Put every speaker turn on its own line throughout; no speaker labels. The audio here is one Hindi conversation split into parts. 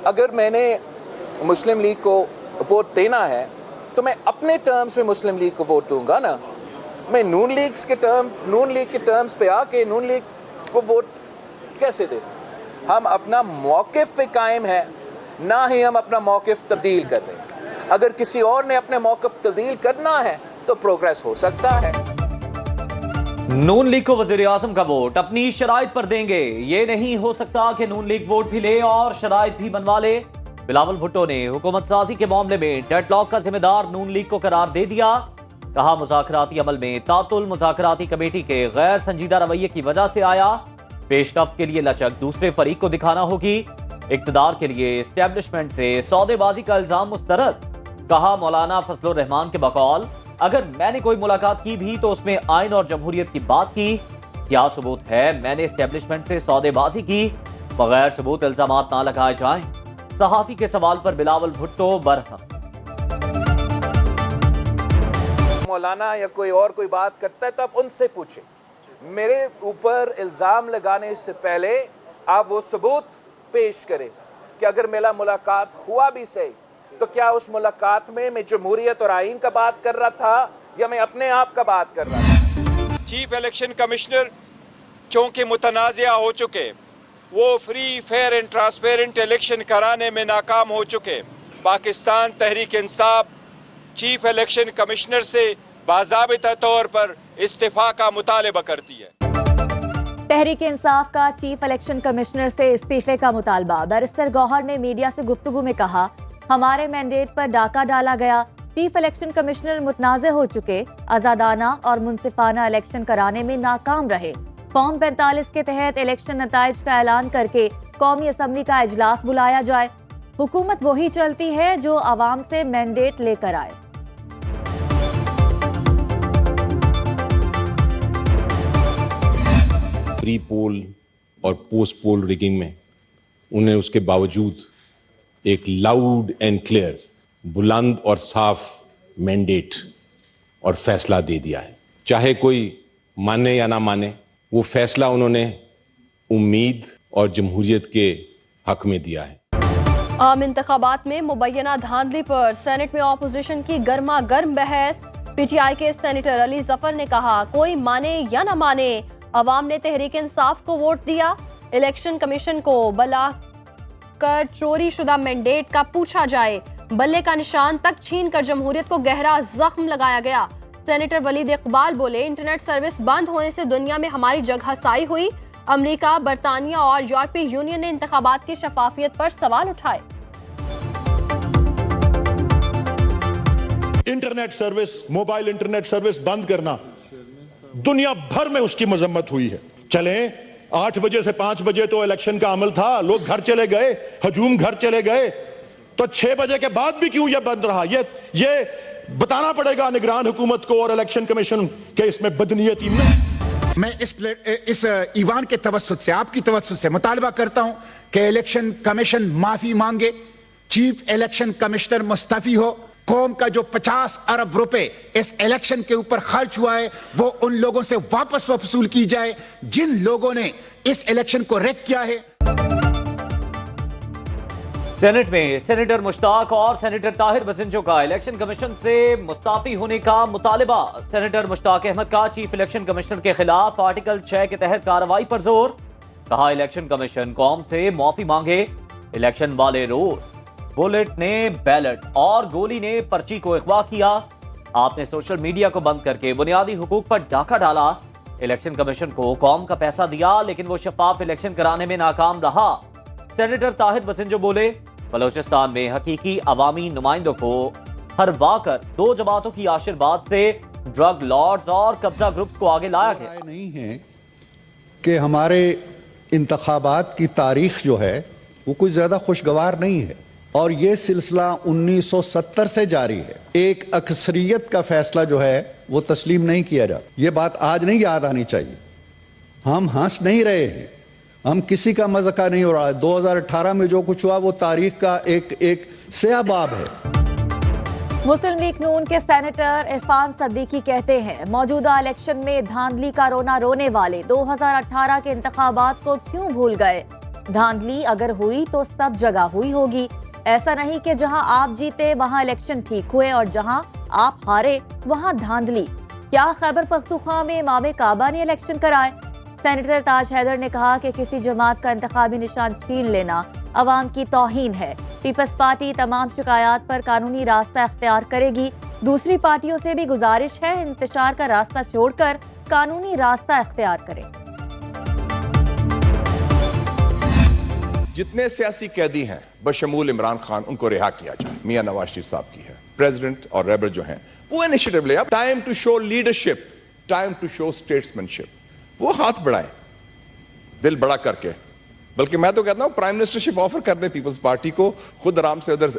अगर मैंने मुस्लिम लीग को वोट देना है तो मैं अपने टर्म्स में मुस्लिम लीग को वोट दूंगा ना। मैं नून लीग के टर्म्स पे आके नून लीग को वोट कैसे दे? हम अपना मौकिफ पे कायम है, ना ही हम अपना मौकिफ तब्दील कर रहे हैं। अगर किसी और ने अपने मौकिफ तब्दील करना है तो प्रोग्रेस हो सकता है।
नून लीग को वजीर आजम का वोट अपनी शराइत पर देंगे। ये नहीं हो सकता कि नून लीग वोट भी ले और शराइत भी बनवा ले। बिलावल भुट्टो ने हुकूमत साजी के मामले में डेडलॉक का जिम्मेदार नून लीग को करार दे दिया। कहा मुज़ाकराती अमल में तातुल मुज़ाकराती कमेटी के गैर संजीदा रवैये की वजह से आया। पेशरफ्त के लिए लचक दूसरे फरीक को दिखाना होगी। इक्तदार के लिए एस्टेब्लिशमेंट से सौदेबाजी का इल्जाम मुस्तरद। कहा मौलाना फजलुर रहमान के बकौल, अगर मैंने कोई मुलाकात की भी तो उसमें आइन और जमहूरियत की बात की। क्या सबूत है मैंने एस्टेब्लिशमेंट से सौदेबाजी की? बगैर सबूत इल्जामात ना लगाए जाएं। सहाफी के सवाल पर बिलावल भुट्टो बरहम।
मौलाना या कोई और कोई बात करता है तो आप उनसे पूछे। मेरे ऊपर इल्जाम लगाने से पहले आप वो सबूत पेश करें कि अगर मेरा मुलाकात हुआ भी सही तो क्या उस मुलाकात में मैं जमहूरियत और आइन का बात कर रहा था या मैं अपने आप का बात कर रहा था।
चीफ इलेक्शन कमिश्नर चूंकि मुतनाज़िया हो चुके, वो free fair and transparent election कराने में नाकाम हो चुके। Pakistan Tehreek Insaf chief election commissioner से बाज़ाबिता तौर पर इस्तीफा का मुतालबा करती है।
तहरीक इंसाफ का चीफ इलेक्शन कमिश्नर से इस्तीफे का मुतालबा। बैरिस्टर गौहर ने मीडिया से गुफ्तगू में कहा, हमारे मैंडेट पर डाका डाला गया। चीफ इलेक्शन कमिश्नर मुतनाज़े हो चुके, आजादाना और मुनसिफाना इलेक्शन कराने में नाकाम रहे। फॉर्म 45 के तहत इलेक्शन नताइज का ऐलान करके कौमी असम्बली का इजलास बुलाया जाए। हुकूमत वही चलती है जो आवाम से मैंडेट लेकर आए।
प्री पोल और पोस्ट पोल रिगिंग में उन्हें उसके बावजूद एक लाउड एंड क्लियर, बुलंद और साफ मैंडेट और फैसला दे दिया है। चाहे कोई माने या ना माने, वो फैसला उन्होंने उम्मीद और जमहूरियत के हक में दिया है।
आम इंतखाबात में मुबैना धांधली पर सेनेट में ऑपोजिशन की गर्मा गर्म बहस। पीटीआई के सेनेटर अली जफर ने कहा, कोई माने या ना माने, अवाम ने तहरीक इंसाफ को वोट दिया। इलेक्शन कमीशन को बला कर चोरी शुदा मैंडेट का पूछा जाए। बल्ले का निशान तक छीन कर जमहूरियत को गहरा जख्म लगाया गया। सेनेटर वलीद इकबाल बोले, इंटरनेट सर्विस बंद होने से दुनिया में हमारी जगहसाई हुई। अमेरिका, बरतानिया और यूरोपीय यूनियन ने इंतखाबात की शफाफियत पर सवाल उठाए।
Internet service, mobile internet service बंद करना, दुनिया भर में उसकी मजम्मत हुई है। चले 8 बजे से 5 बजे तो इलेक्शन का अमल था, लोग घर चले गए, हजूम घर चले गए, तो 6 बजे के बाद भी क्यों यह बंद रहा? ये बताना पड़ेगा निगरान हुकूमत को और इलेक्शन कमीशन के इसमें बदनीयती में।
मैं इस ईवान के तवस्सुत से, आपकी तवस्सुत से मुतालबा करता हूं कि इलेक्शन कमीशन माफी मांगे, चीफ इलेक्शन कमिश्नर मुस्तफी हो। कौम का जो 50 अरब रुपए इस इलेक्शन के ऊपर खर्च हुआ है वो उन लोगों से वापस वसूल की जाए जिन लोगों ने इस इलेक्शन को रेक किया है।
सेनेट में सेनेटर मुश्ताक और सेनेटर ताहिर बसिंजो का इलेक्शन कमीशन से मुस्ताफी होने का मुतालबा। सेनेटर मुश्ताक अहमद का चीफ इलेक्शन कमिश्नर के खिलाफ आर्टिकल 6 के तहत कार्रवाई पर जोर। कहा, इलेक्शन कमीशन कौम से माफी मांगे। इलेक्शन वाले रोज बुलेट ने बैलेट और गोली ने पर्ची को अगवा किया। आपने सोशल मीडिया को बंद करके बुनियादी हुकूक पर डाका डाला। इलेक्शन कमीशन को कौम का पैसा दिया लेकिन वो शफाफ इलेक्शन कराने में नाकाम रहा। सेनेटर ताहिर बसिंजो बोले, बलोचिस्तान में हकीकी अवामी नुमाइंदों को हरवा कर 2 जमातों की आशीर्वाद से ड्रग लॉर्ड्स और कब्जा ग्रुप्स को आगे लाया गया।
नहीं है कि हमारे इंतखाबात की तारीख जो है वो कुछ ज्यादा खुशगवार नहीं है और ये सिलसिला 1970 से जारी है। एक अक्सरियत का फैसला जो है वो तस्लीम नहीं किया जाता। ये बात आज नहीं याद आनी चाहिए। हम हंस नहीं रहे हैं, हम किसी का मज़ाक नहीं हो रहा है। 2018 में जो कुछ हुआ वो तारीख का एक स्याह बाब है।
मुस्लिम लीग नून के सेनेटर इरफान सद्दीकी कहते हैं, मौजूदा इलेक्शन में धांधली का रोना रोने वाले 2018 के इंतखाबात को क्यों भूल गए। धांधली अगर हुई तो सब जगह हुई होगी। ऐसा नहीं कि जहां आप जीते वहां इलेक्शन ठीक हुए और जहां आप हारे वहां धांधली। क्या खैबर पख्तूनख्वा में इमाम काबा ने इलेक्शन कराए? सेनेटर ताज हैदर ने कहा कि किसी जमात का इंतखाबी निशान छीन लेना अवाम की तौहीन है। पीपल्स पार्टी तमाम शिकायत पर कानूनी रास्ता इख्तियार करेगी। दूसरी पार्टियों से भी गुजारिश है इंतशार का रास्ता छोड़कर कानूनी रास्ता इख्तियार करें।
जितने सियासी कैदी हैं बशमूल इमरान खान, उनको रिहा किया जाए। मियां नवाज शरीफ साहब की है, प्रेसिडेंट और रेबल जो हैं वो इनिशिएटिव ले। Time to show leadership, time to show statesmanship. वो हाथ बढ़ाएं दिल बड़ा करके। बल्कि मैं तो कहता हूं प्राइम मिनिस्टरशिप ऑफर कर दे पीपल्स पार्टी को, खुद आराम से उधर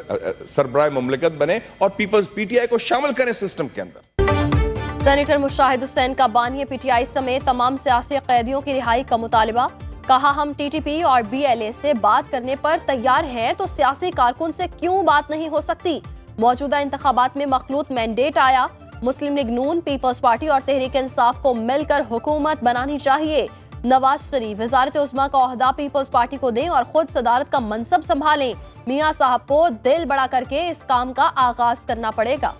सरबराह मुमलिकत बने और पीपल्स पीटीआई को शामिल करें सिस्टम के अंदर।
सेनेटर मुशाहिद हुसैन का बानी पीटीआई समेत तमाम सियासी कैदियों की रिहाई का मुतालबा। कहा, हम टीटीपी और बीएलए से बात करने पर तैयार हैं तो सियासी कारकुन से क्यों बात नहीं हो सकती। मौजूदा इंतखाबात में मखलूत मैंडेट आया। मुस्लिम लीग नून, पीपल्स पार्टी और तहरीक इंसाफ को मिलकर हुकूमत बनानी चाहिए। नवाज शरीफ वजारत उज़्मा का ओहदा पीपल्स पार्टी को दें और खुद सदारत का मनसब संभालें। मियां साहब को दिल बड़ा करके इस काम का आगाज करना पड़ेगा।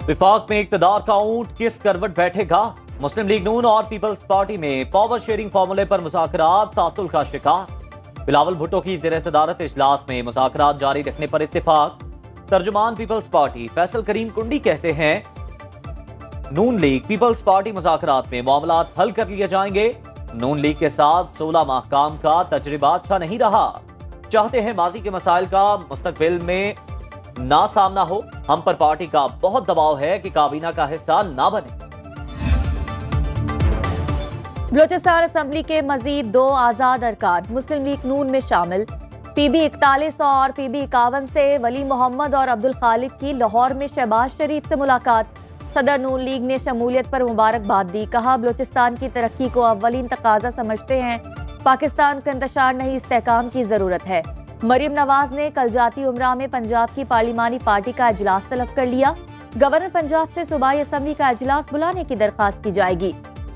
विफाक में इक्तदार का ऊंट किस करवट बैठेगा? मुस्लिम लीग नून और पीपल्स पार्टी में पावर शेयरिंग फॉर्मूले पर मुज़ाकरात तातुल का शिकार। बिलावल भुट्टो की ज़ेर सदारत इजलास में मुज़ाकरात जारी रखने पर इत्तेफाक। तर्जुमान पीपल्स पार्टी फैसल करीम कुंडी कहते हैं, नून लीग पीपल्स पार्टी मुज़ाकरात में मामलात हल कर लिए जाएंगे। नून लीग के साथ 16 माह काम का तजर्बा अच्छा नहीं रहा। चाहते हैं माजी के मसाइल का मुस्तकबिल में ना सामना हो। हम पर पार्टी का बहुत दबाव है कि काबीना का हिस्सा ना बने।
बलोचिस्तान असेंबली के मजीद 2 आजाद अरकान मुस्लिम लीग नून में शामिल। पीबी 41 और पीबी 51 से वली मोहम्मद और अब्दुल खालिक की लाहौर में शहबाज शरीफ से मुलाकात। सदर नून लीग ने शमूलियत पर मुबारकबाद दी। कहा, बलोचिस्तान की तरक्की को अव्वलीन तकाजा समझते हैं। पाकिस्तान का इंतशार नहीं, इस्तेहकाम की जरूरत है। मरियम नवाज ने कल जाती उमरा में पंजाब की पार्लिमानी पार्टी का इजलास तलब कर लिया। गवर्नर पंजाब से सूबाई असेंबली का इजलास बुलाने की दरखास्त की जाएगी।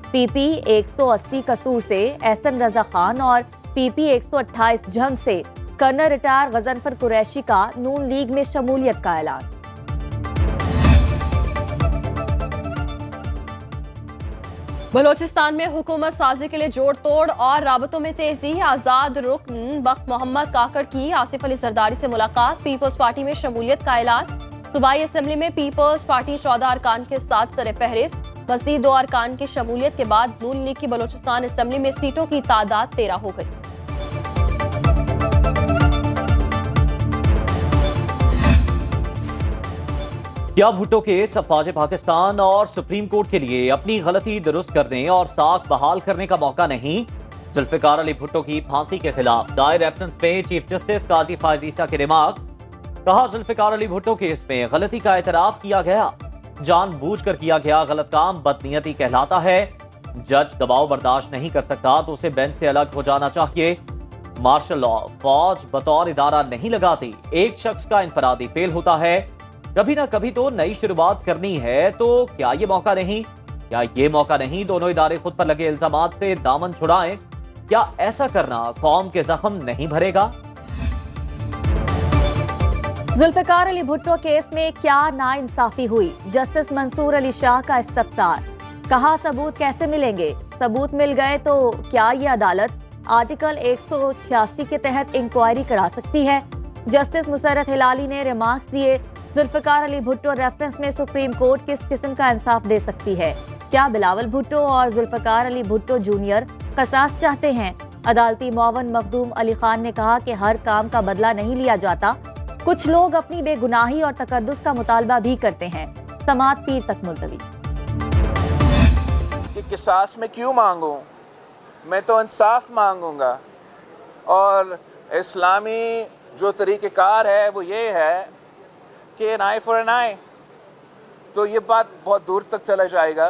पीपी 180 कसूर से एहसन रजा खान और पीपी 128 जंग से कर्नल रिटायर गजनफर कुरैशी का नून लीग में शमूलियत का ऐलान।
बलोचिस्तान में हुकूमत साजी के लिए जोड़ तोड़ और राबतों में तेजी। आजाद रुकन बख्त मोहम्मद काकड़ की आसिफ अली जरदारी से मुलाकात। पीपल्स पार्टी में शमूलियत का ऐलान। सूबाई असेंबली में पीपल्स पार्टी 14 अरकान के साथ सरे फहरिस्त। मजीद 2 अरकान की शमूलियत के बाद नून लीग की बलोचिस्तान असेंबली में सीटों की तादाद 13 हो गई।
क्या भुट्टो के सफाज पाकिस्तान और सुप्रीम कोर्ट के लिए अपनी गलती दुरुस्त करने और साख बहाल करने का मौका नहीं? जुल्फिकार अली भुट्टो की फांसी के खिलाफ दायर रेफरेंस में चीफ जस्टिस काजी फायज ईसा के रिमार्क्स। कहा, जुल्फिकार अली भुट्टो केस में गलती का एतराफ किया गया। जानबूझकर किया गया गलत काम बदनीयती कहलाता है। जज दबाव बर्दाश्त नहीं कर सकता तो उसे बेंच से अलग हो जाना चाहिए। मार्शल लॉ फौज बतौर इदारा नहीं लगाती। एक शख्स का इनफरादी फेल होता है। कभी ना कभी तो नई शुरुआत करनी है, तो क्या ये मौका नहीं? क्या ये मौका नहीं दोनों इदारे खुद पर लगे इल्जामात से दामन छुड़ाएं? क्या ऐसा करना कौम के जख्म नहीं भरेगा?
जुल्फिकार अली भुट्टो केस में क्या नाइंसाफी हुई? जस्टिस मंसूर अली शाह का इस्तफसार। कहा, सबूत कैसे मिलेंगे? सबूत मिल गए तो क्या ये अदालत आर्टिकल 186 के तहत इंक्वायरी करा सकती है? जस्टिस मुसर्रत हिलाली ने रिमार्क्स दिए। जुल्फिकार अली भुट्टो रेफरेंस में सुप्रीम कोर्ट किस किस्म का इंसाफ दे सकती है? क्या बिलावल भुट्टो और जुल्फिकार अली भुट्टो जूनियर कसास चाहते हैं? अदालती मुआवन मखदूम अली खान ने कहा कि हर काम का बदला नहीं लिया जाता। कुछ लोग अपनी बेगुनाही और तकद्दुस का मुतालबा भी करते हैं। समात पीर तक मुलतवी।
कि किसास में क्यों मांगूं? मैं तो इंसाफ मांगूंगा। और इस्लामी जो तरीक़ेकार है वो ये है कि एन आई फॉर एन आई, तो ये बात बहुत दूर तक चला जाएगा।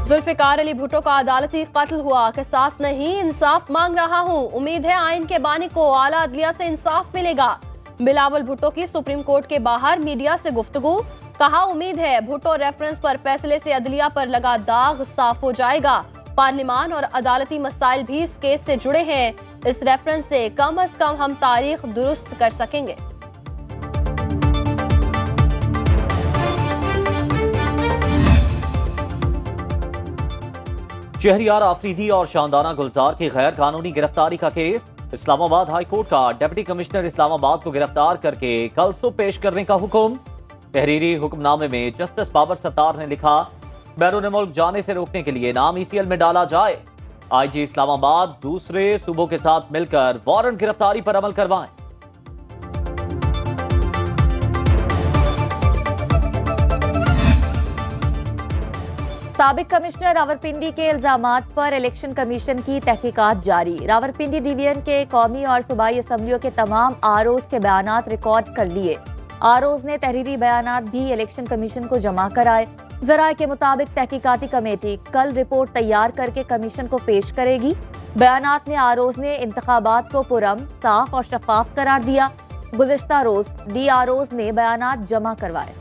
जुल्फिकार अली भुट्टो का अदालती कत्ल हुआ, किसास नहीं इंसाफ मांग रहा हूँ। उम्मीद है आइन के बानी को आला अदलिया से इंसाफ मिलेगा। बिलावल भुट्टो की सुप्रीम कोर्ट के बाहर मीडिया से गुफ्तगू। कहा उम्मीद है भुट्टो रेफरेंस पर फैसले से अदलिया पर लगा दाग साफ हो जाएगा। पार्लिमान और अदालती मसाइल भी इस केस से जुड़े हैं। इस रेफरेंस से कम हम तारीख दुरुस्त कर सकेंगे।
शहरियार आफरीदी और शानदाना गुलजार की गैर कानूनी गिरफ्तारी का केस। इस्लामाबाद हाई कोर्ट का डिप्टी कमिश्नर इस्लामाबाद को गिरफ्तार करके कल सुबह पेश करने का हुक्म। तहरीरी हुक्मनामे में जस्टिस बाबर सत्तार ने लिखा, बैरून मुल्क जाने से रोकने के लिए नाम ECL में डाला जाए। IG इस्लामाबाद दूसरे सूबों के साथ मिलकर वारंट गिरफ्तारी पर अमल करवाएं।
साबिक कमिश्नर रावलपिंडी के इल्जामात पर इलेक्शन कमीशन की तहकीकात जारी। रावलपिंडी डिवीजन के कौमी और सूबाई असम्बलियों के तमाम ROs के बयानात रिकॉर्ड कर लिए। ROs ने तहरीरी बयानात भी इलेक्शन कमीशन को जमा कराए। जराये के मुताबिक तहकीकाती कमेटी कल रिपोर्ट तैयार करके कमीशन को पेश करेगी। बयानात में ROs ने इंतखाबात को पुरअमन, साफ और शफाफ करार दिया। गुज़िश्ता रोज DROs ने बयानात जमा करवाए।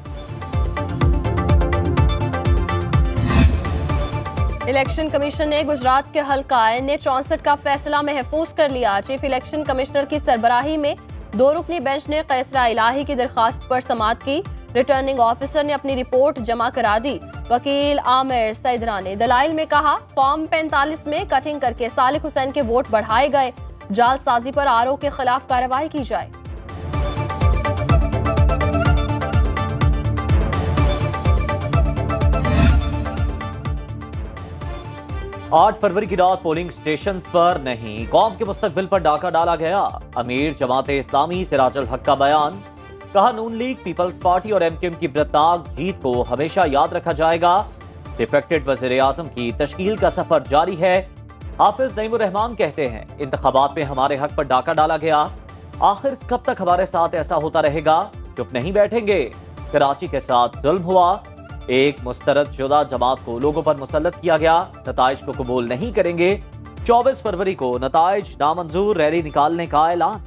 इलेक्शन कमीशन ने गुजरात के हल्का NA64 का फैसला महफूज कर लिया। चीफ इलेक्शन कमिश्नर की सरबराही में 2 रुकनी बेंच ने कैसरा इलाही की दरखास्त पर समाअत की। रिटर्निंग ऑफिसर ने अपनी रिपोर्ट जमा करा दी। वकील आमिर सैदरा ने दलाइल में कहा, फॉर्म 45 में कटिंग करके सालिक हुसैन के वोट बढ़ाए गए। जालसाजी पर RO के खिलाफ कार्रवाई की जाए।
8 फरवरी की रात पोलिंग स्टेशन पर नहीं, कौम के मुस्तकबिल पर डाका डाला गया। अमीर जमाते इस्लामी सिराजुल हक का बयान, कहा नून लीग, पीपल्स पार्टी और MKM की बृताक जीत को हमेशा याद रखा जाएगा। डिफेक्टेड वज़ीर आज़म की तश्कील का सफर जारी है। हाफिज नईमुर रहमान कहते हैं, इंतखाबात में हमारे हक पर डाका डाला गया। आखिर कब तक हमारे साथ ऐसा होता रहेगा? चुप नहीं बैठेंगे। कराची के साथ जुल्म हुआ, एक मुस्तरद शुदा जमात को लोगों पर मुसल्लत किया गया। नताइज को कबूल नहीं करेंगे। 24 फरवरी को नताइज नामंजूर, रैली निकालने का ऐलान।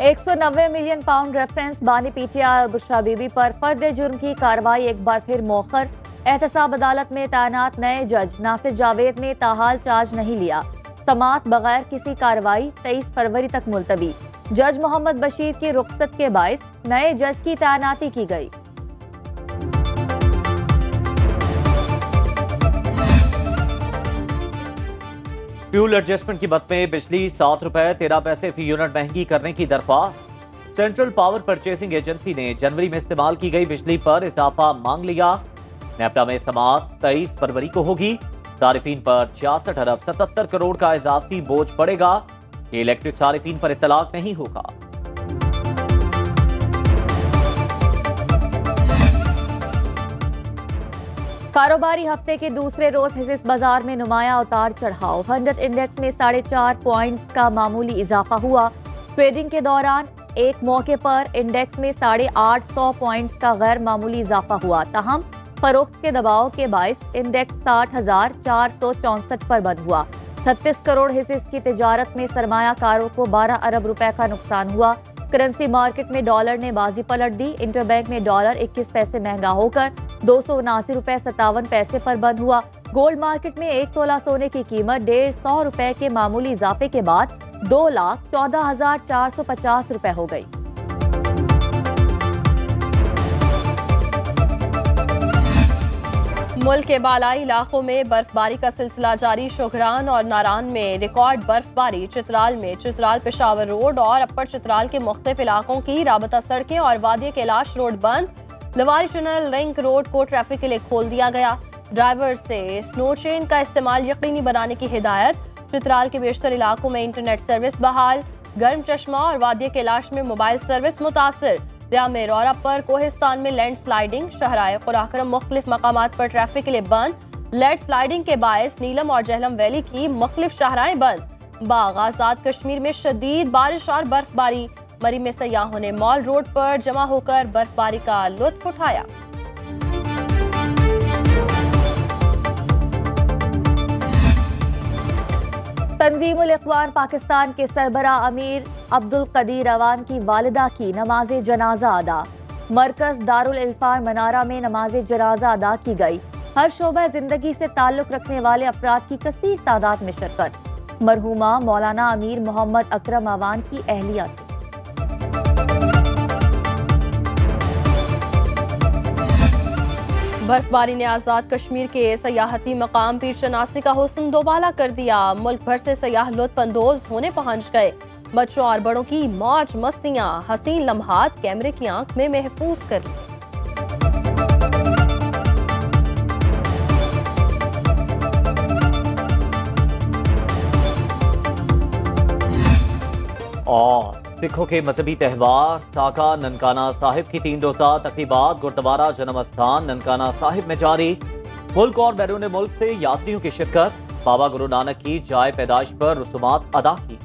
190 मिलियन पाउंड रेफरेंस बानी PTI और बुशरा बीबी पर फर्द जुर्म की कार्रवाई एक बार फिर मौखर। एहतसाब अदालत में तैनात नए जज नासिर जावेद ने ताहाल चार्ज नहीं लिया। समाअत बगैर किसी कार्रवाई 23 फरवरी तक मुलतवी। जज मोहम्मद बशीर की रुखसत के बायस नए जज की तैनाती की गई।
फ्यूल एडजस्टमेंट की मद में बिजली 7 रुपए 13 पैसे फी यूनिट महंगी करने की दरख्वास्त। सेंट्रल पावर परचेसिंग एजेंसी ने जनवरी में इस्तेमाल की गई बिजली पर इजाफा मांग लिया। नेपटा में समाअत 23 फरवरी को होगी। सारिफीन पर 66 अरब 77 करोड़ का इजाफी बोझ पड़ेगा। ये इलेक्ट्रिक सारिफीन पर इतलाक नहीं होगा।
कारोबारी हफ्ते के दूसरे रोज हिस्स बाजार में नुमाया उतार चढ़ाव। 100 इंडेक्स में 4.5 पॉइंट्स का मामूली इजाफा हुआ। ट्रेडिंग के दौरान एक मौके पर इंडेक्स में 850 पॉइंट्स का गैर मामूली इजाफा हुआ। ताहम फरोख्त के दबाव के बायस इंडेक्स 60,464 पर बंद हुआ। 36 करोड़ हिस्से की तिजारत में सरमायाकारों को 12 अरब रुपए का नुकसान हुआ। करेंसी मार्केट में डॉलर ने बाजी पलट दी। इंटरबैंक में डॉलर 21 पैसे महंगा होकर 279 रुपए 57 पैसे पर बंद हुआ। गोल्ड मार्केट में 1 तोला सोने की कीमत 150 रुपए के मामूली इजाफे के बाद 2,14,450 रुपए हो गई।
मुल्क के बालाई इलाकों में बर्फबारी का सिलसिला जारी। शोघरान और नारान में रिकॉर्ड बर्फबारी। चित्राल में चित्राल पेशावर रोड और अपर चित्राल के मुख्तलिफ इलाकों की राबता सड़कें और वादी कैलाश रोड बंद। लवारी टनल रिंग रोड को ट्रैफिक के लिए खोल दिया गया। ड्राइवर से स्नो चेन का इस्तेमाल यकीनी बनाने की हिदायत। चित्राल के बेशतर इलाकों में इंटरनेट सर्विस बहाल। गर्म चश्मा और वादी कैलाश में मोबाइल सर्विस मुतासिर। दया में रौरा पर कोहिस्तान में लैंड स्लाइडिंग। शहराए कुराकरम मुख्तलिफ मकामात पर ट्रैफिक के लिए बंद। लैंड स्लाइडिंग के बायस नीलम और जहलम वैली की मुख्तलिफ शहराएं बंद। बाग आजाद कश्मीर में शदीद बारिश और बर्फबारी। मरी में सयाहों ने मॉल रोड पर जमा होकर बर्फबारी का लुत्फ उठाया।
तंजीमुल इख्वान पाकिस्तान के सरबराह अमीर अब्दुल कदीर अवान की वालिदा की नमाज जनाजा अदा। मरकज दारुल इल्फान मनारा में नमाज जनाजा अदा की गई। हर शोबा जिंदगी से ताल्लुक रखने वाले अफराद की कसीर तादाद में शिरकत। मरहूमा मौलाना अमीर मोहम्मद अकरम आवान की अहलिया थी।
बर्फबारी ने आजाद कश्मीर के सयाहती मकाम पीर शनासी का हुस्न दोबाला कर दिया। मुल्क भर से सयाह लुत्फ अंदोज होने पहुंच गए। बच्चों और बड़ों की मौज मस्तियां, हसीन लम्हात कैमरे की आंख में महफूज कर लिए।
और सिखों के मजहबी त्यौहार साका ननकाना साहिब की 3 रोजा तकरीबात गुरुद्वारा जन्म स्थान ननकाना साहिब में जारी। मुल्क और बैरून मुल्क से यात्रियों की शिरकत। बाबा गुरु नानक की जाए पैदाइश पर रसूमात अदा की।